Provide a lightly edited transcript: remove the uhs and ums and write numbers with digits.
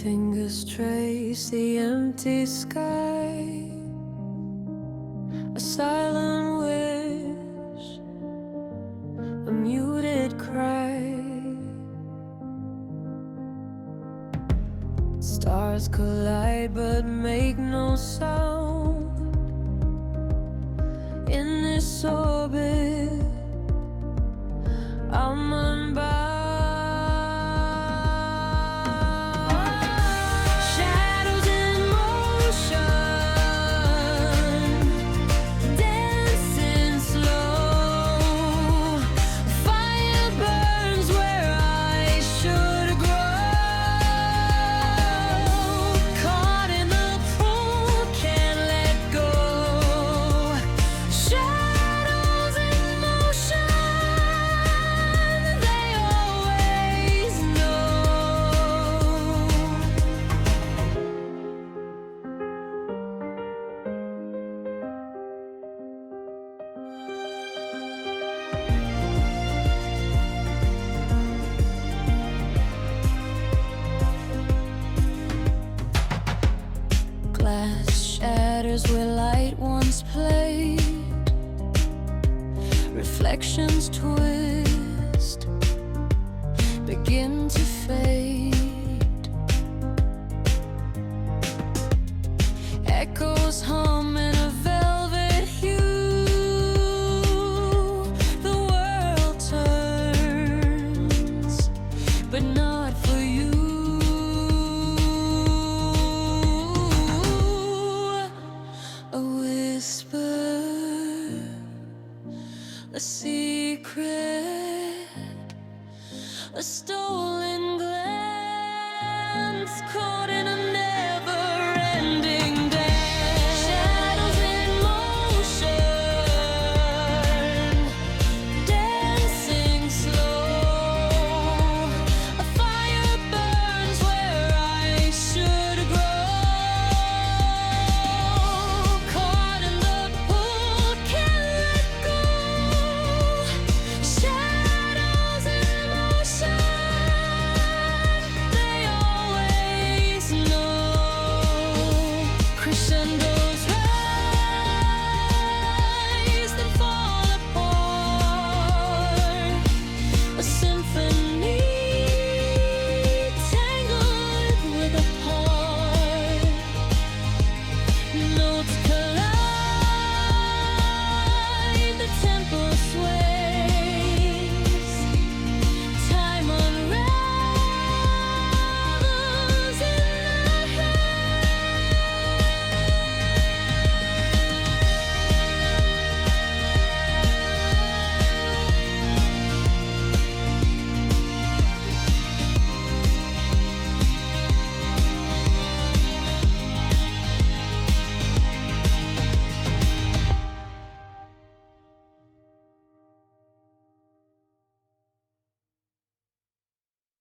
fingers trace the empty sky, a silent wish, a muted cry. Stars collide but make no sound. In this orbit, I'm unbound. Shadows in motion, dancing slow. Fire burns where I should grow. Caught in the pool, can't let go. Shadows in motion, they always know. Glass shatters where light once played. Reflections twist.